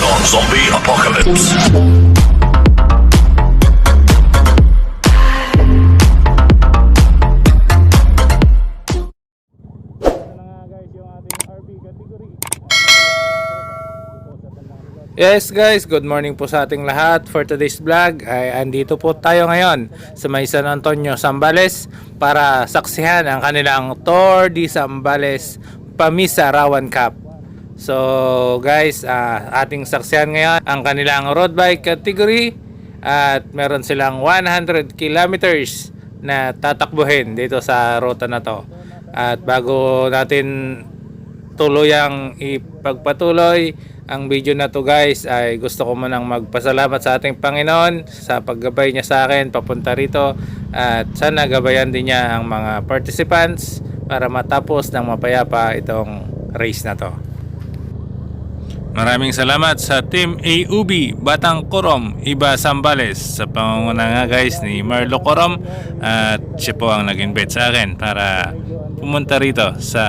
on zombie apocalypse. Yes guys, good morning po sa ating lahat. For today's vlog ay andito po tayo ngayon sa may San Antonio, Zambales para saksihan ang kanilang Tour de Zambales Pamisa Rawan Cup. So guys, ating saksihan ngayon ang kanilang road bike category at meron silang 100 kilometers na tatakbuhin dito sa ruta na to. At bago natin tuluyang ipagpatuloy ang video na to guys, ay gusto ko munang magpasalamat sa ating Panginoon sa paggabay niya sa akin papunta rito, at sana gabayan din niya ang mga participants para matapos ng mapayapa itong race na to. Maraming salamat sa Team AUB Batang Corom Iba Zambales sa pangunguna nga guys ni Marlo Corom, at siya po ang nag-invite sa akin para pumunta rito sa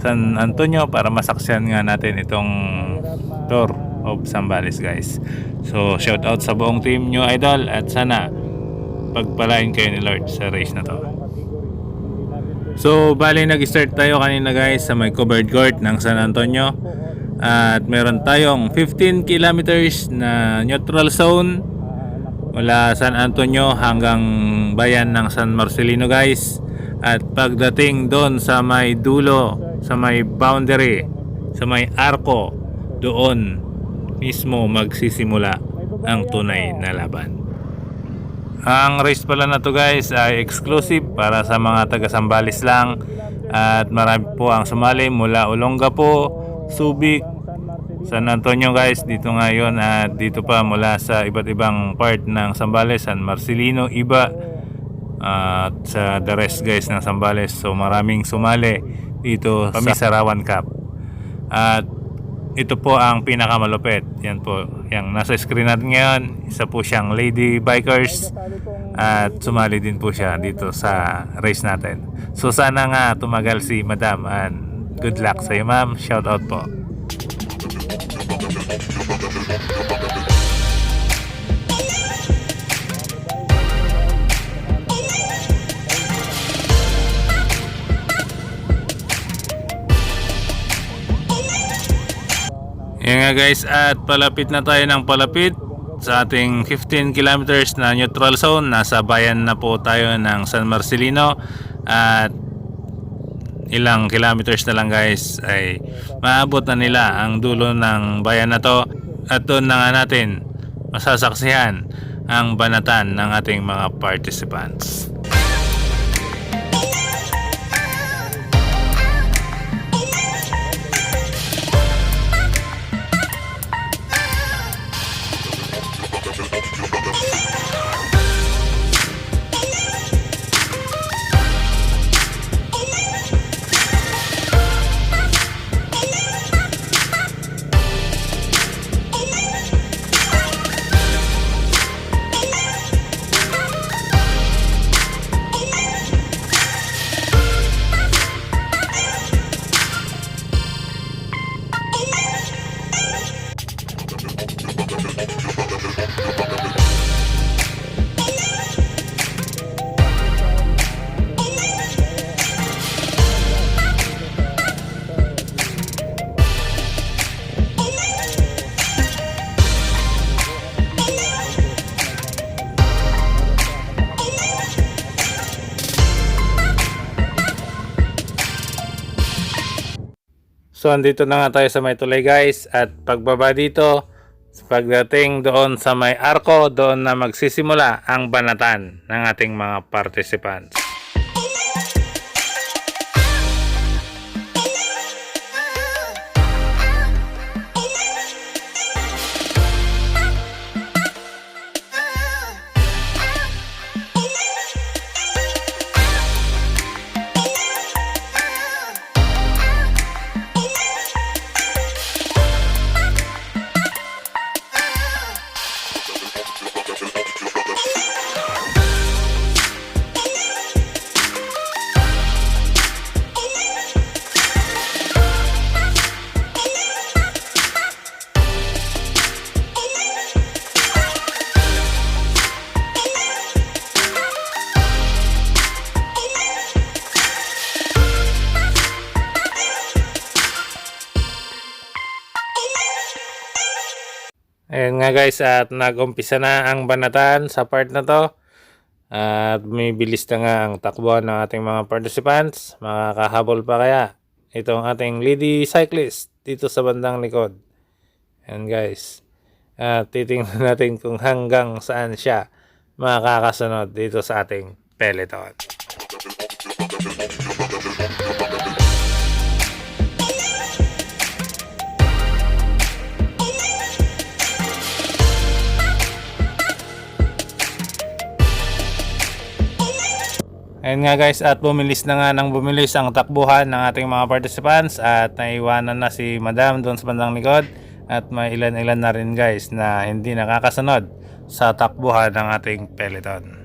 San Antonio para masaksihan nga natin itong Tour of Zambales guys. So shout out sa buong team nyo idol, at sana pagpalain kayo ni Lord sa race na to. So bali nag-start tayo kanina guys sa may covered court ng San Antonio, at meron tayong 15 kilometers na neutral zone mula San Antonio hanggang bayan ng San Marcelino guys. At pagdating doon sa may dulo, sa may boundary, sa may arko, doon mismo magsisimula ang tunay na laban. Ang race pala na to guys ay exclusive para sa mga taga Zambales lang, at marami po ang sumali mula Olongapo, Subic, San Antonio guys dito ngayon, at dito pa mula sa iba't ibang part ng Zambales, San Marcelino, Iba, at sa the rest guys ng Zambales. So maraming sumali dito sa Rawan Cup, at ito po ang pinakamalupit. Yan po, yung nasa screen natin ngayon, isa po siyang lady bikers, at sumali din po siya dito sa race natin. So sana nga tumagal si madam, and good luck sa iyo ma'am. Shout out po. Yan nga guys, at palapit na tayo ng palapit sa ating 15 kilometers na neutral zone. Nasa bayan na po tayo ng San Marcelino, at ilang kilometers na lang guys ay maabot na nila ang dulo ng bayan na to, at doon na nga natin masasaksihan ang banatan ng ating mga participants. So andito na nga tayo sa may tulay guys, at pagbaba dito, pagdating doon sa may arko, doon na magsisimula ang banatan ng ating mga participants. Ayan nga guys, at nag-umpisa na ang banatan sa part na to. At may bilis na nga ang takbo ng ating mga participants. Makakahabol pa kaya itong ating lady cyclist dito sa bandang likod. Ayan guys. At titingnan natin kung hanggang saan siya makakasunod dito sa ating peloton. Ayun nga guys, at bumilis na nga ng bumilis ang takbuhan ng ating mga participants at naiwanan na si Madam doon sa bandang likod at may ilan-ilan na rin guys na hindi nakakasunod sa takbuhan ng ating peloton.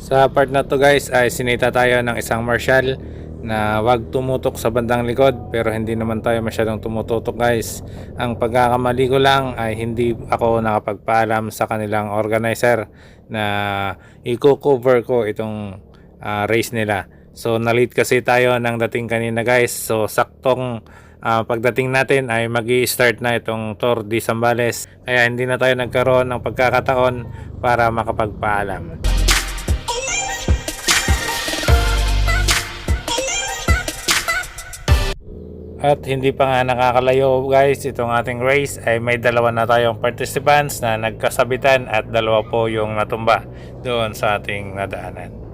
Sa part na to guys ay sinita tayo ng isang marshal na wag tumutok sa bandang likod, pero hindi naman tayo masyadong tumututok guys. Ang pagkakamali ko lang ay hindi ako nakapagpaalam sa kanilang organizer na i-cover ko itong race nila. So na-late kasi tayo ng dating kanina guys. So saktong pagdating natin ay magi-start na itong Tour de Zambales. Kaya hindi na tayo nagkaroon ng pagkakataon para makapagpaalam. At hindi pa nga nakakalayo guys itong ating race ay may dalawa na tayong participants na nagkasabitan at dalawa po yung natumba doon sa ating nadaanan.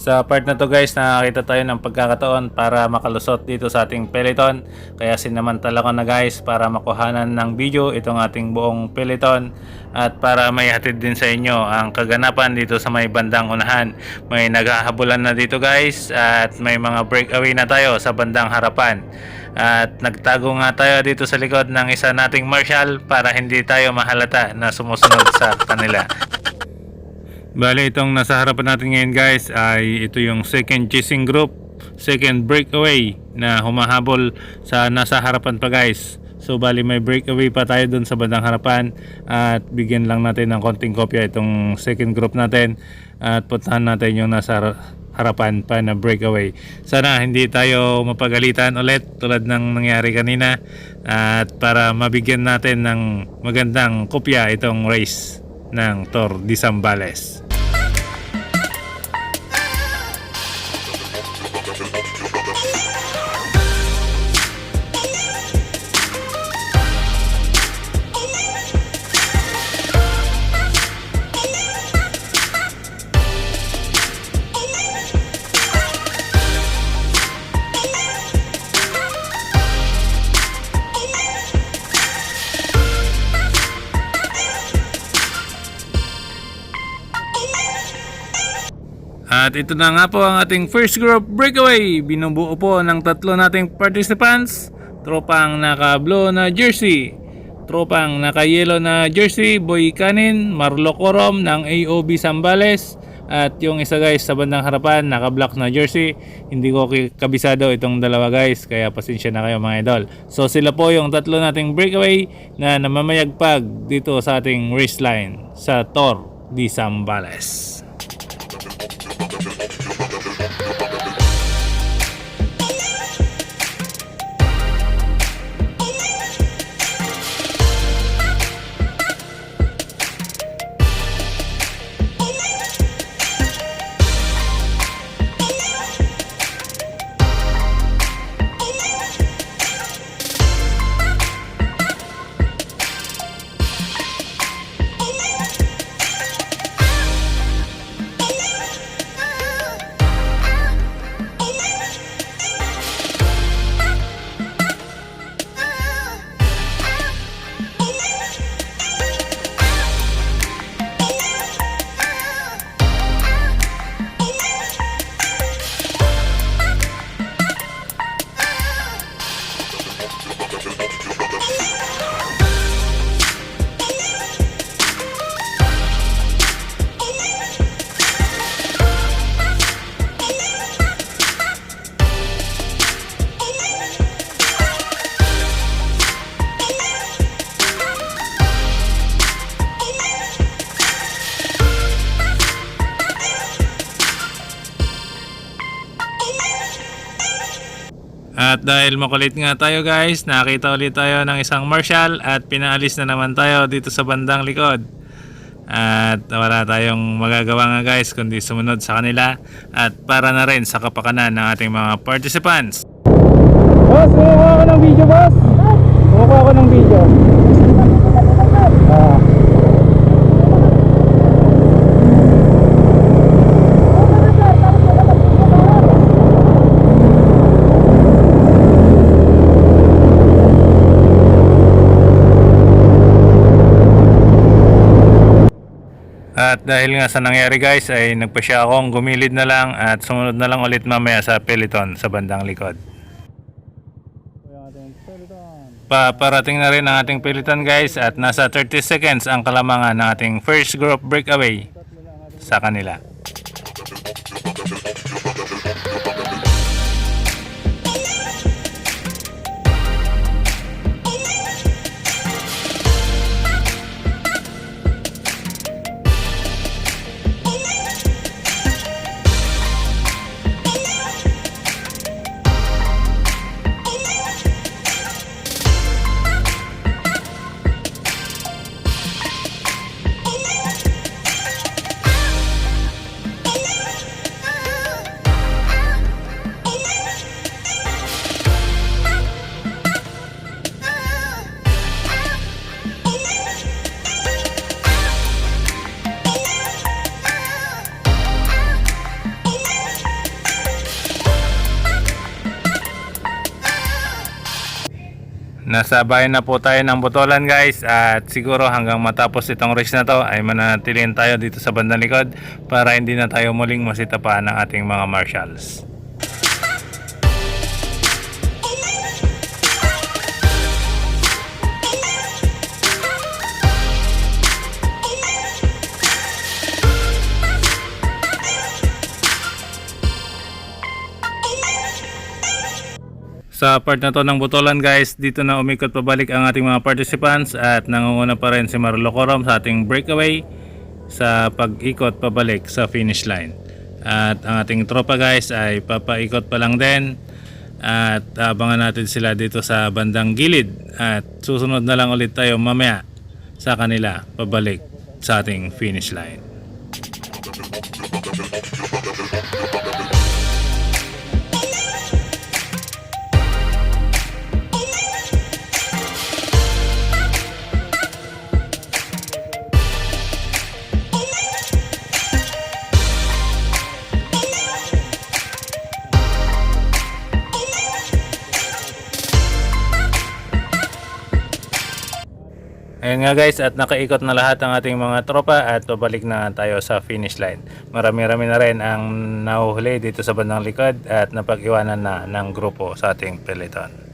Sa part na to guys, nakakita tayo ng pagkakataon para makalusot dito sa ating peloton. Kaya sinamantala ko na guys para makuhanan ng video itong ating buong peloton at para may hatid din sa inyo ang kaganapan dito sa may bandang unahan. May naghahabulan na dito guys at may mga breakaway na tayo sa bandang harapan. At nagtago nga tayo dito sa likod ng isa nating marshal para hindi tayo mahalata na sumusunod sa kanila. Bali, itong nasa harapan natin ngayon guys ay ito yung second chasing group, second breakaway na humahabol sa nasa harapan pa guys. So bali may breakaway pa tayo dun sa bandang harapan at bigyan lang natin ng konting kopya itong second group natin at puntahan natin yung nasa harapan pa na breakaway. Sana hindi tayo mapagalitan ulit tulad ng nangyari kanina at para mabigyan natin ng magandang kopya itong race ng Tour de Zambales. At ito na nga po ang ating first group breakaway. Binubuo po ng tatlo nating participants. Tropang naka-blue na jersey, tropang naka-yellow na jersey, Boy Canin, Marlo Corom ng AOB Zambales. At yung isa guys sa bandang harapan, naka-black na jersey. Hindi ko kabisado itong dalawa guys, kaya pasensya na kayo mga idol. So sila po yung tatlo nating breakaway na namamayagpag dito sa ating race line sa Tour de Zambales. At dahil makulit nga tayo guys, nakita ulit tayo ng isang marshal at pinaalis na naman tayo dito sa bandang likod. At wala tayong magagawa nga guys kundi sumunod sa kanila at para na rin sa kapakanan ng ating mga participants. Boss, kumuha ako ng video boss. Kumuha ako ng video. At dahil nga sa nangyari guys ay nagpasya akong gumilid na lang at sumunod na lang ulit mamaya sa peloton sa bandang likod. Paparating na rin ang ating peloton guys at nasa 30 seconds ang kalamangan ng ating first group breakaway sa kanila. Nasa bayan na po tayo ng Botolan guys, at siguro hanggang matapos itong race na to ay manatiliin tayo dito sa bandang likod para hindi na tayo muling masitapaan ng ating mga marshals. Sa part na to ng Botolan guys, dito na umikot pabalik ang ating mga participants at nangunguna pa rin si Marlo Corom sa ating breakaway sa pag-ikot pabalik sa finish line. At ang ating tropa guys ay papaikot pa lang din at abangan natin sila dito sa bandang gilid at susunod na lang ulit tayo mamaya sa kanila pabalik sa ating finish line. Ayan nga guys, at nakaikot na lahat ang ating mga tropa at pabalik na tayo sa finish line. Marami-rami na rin ang nahuhuli dito sa bandang likod at napag-iwanan na ng grupo sa ating peloton.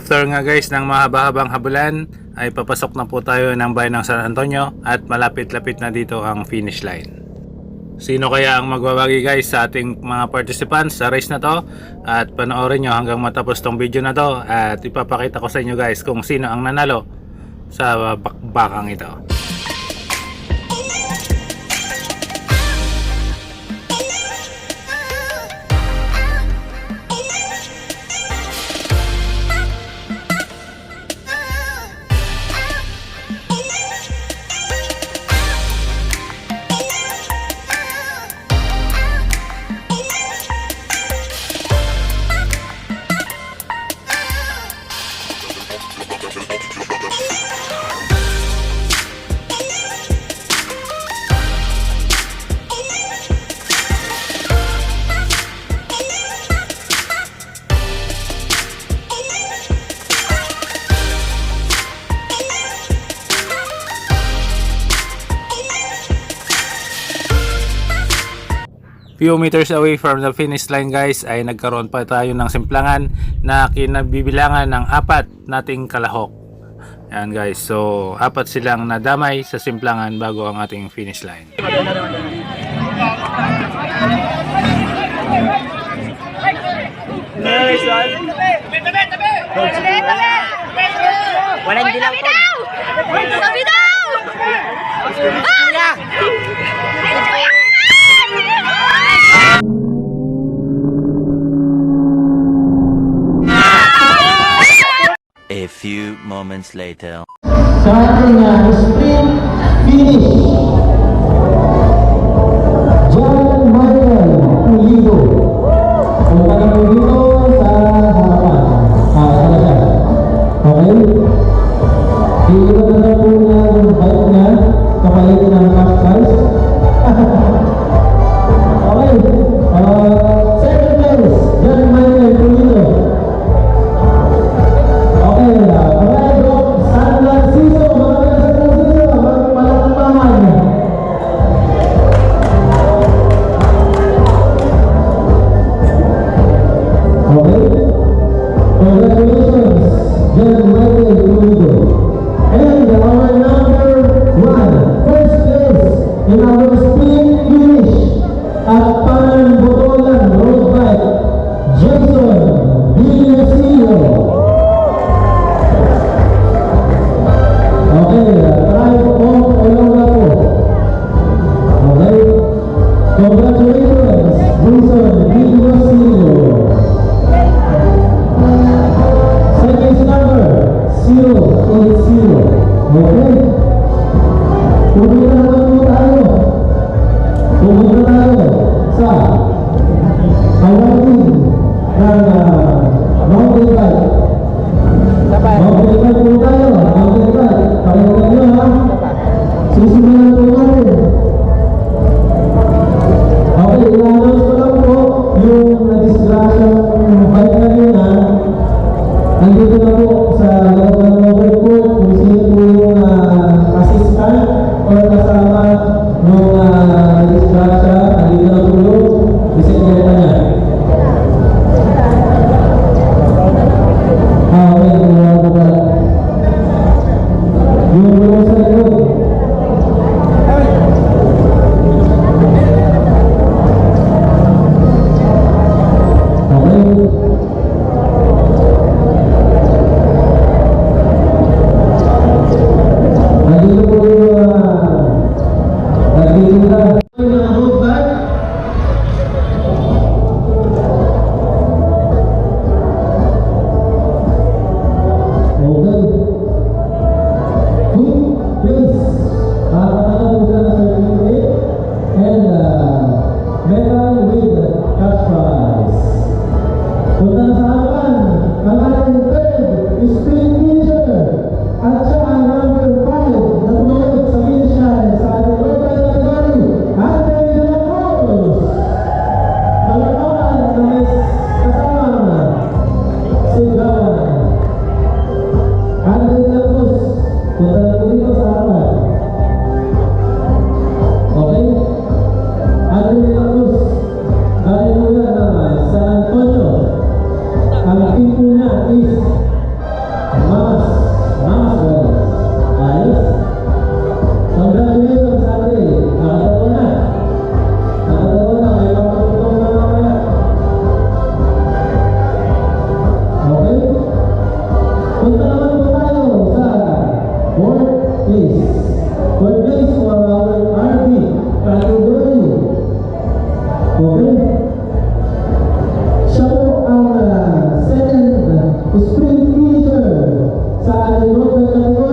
After nga guys ng mahaba-habang habulan ay papasok na po tayo ng bayan ng San Antonio at malapit-lapit na dito ang finish line. Sino kaya ang magbabagi guys sa ating mga participants sa race na to? At panoorin nyo hanggang matapos tong video na to at ipapakita ko sa inyo guys kung sino ang nanalo sa bakbakang ito. Few meters away from the finish line guys ay nagkaroon pa tayo ng simplangan na kinabibilangan ng 4 nating kalahok. Ayan guys, so 4 silang nadamay sa simplangan bago ang ating finish line. Walang dilaw to. Sabi daw! A few moments later. Sa ating sprint finish, John Michael Pulido. Punta na po dito sa harapan. Okay? Iiwan na po niya yung bike niya kapalit ng cash prize. Okay. Second place, John Michael Pulido. Okay, alright bro, San Francisco, mga San Francisco, magpalakpakan. Okay, congratulations, John Michael Pulido. And our number 1, first place in our sprint finish at Panambotolan Road Bike, Jason Villasio. Okay, drive off along na po. Okay, congratulations, Jason Villasio. Second number, 080. Okay, pumunta na po tayo. Pumunta tayo sa awarding ng mountain bike. Mountain bike po tayo, mountain bike. Pakinggan nyo ha. Sisimulan po natin. Okay, i-announce ko lang po yung na-disgrasya ng bike kanina. Nandito na po sa loob ng local court kung sino po yung assistant or kasama ng na-disgrasya. Nandito na po yung bisikleta niya. Okay, kumuha po pala. Yung bulo sa likod. Okay. Nandito po yung nagtitinda ng road bike. Okay. Good place. Nakakatawa po siya ng certificate and medal with cash prize. Punta na sa harapan ang ating third sprint finisher at siya ang number 5 na tumawid sa finish line sa ating road bike category, Andre de la Cruz. Palakpakan na may kasama si Gawan. Andre de la Cruz, punta na po dito sa harapan. Okay? Andre de la Cruz, galing mula ng San Antonio. Ang team po niya is sa likod ng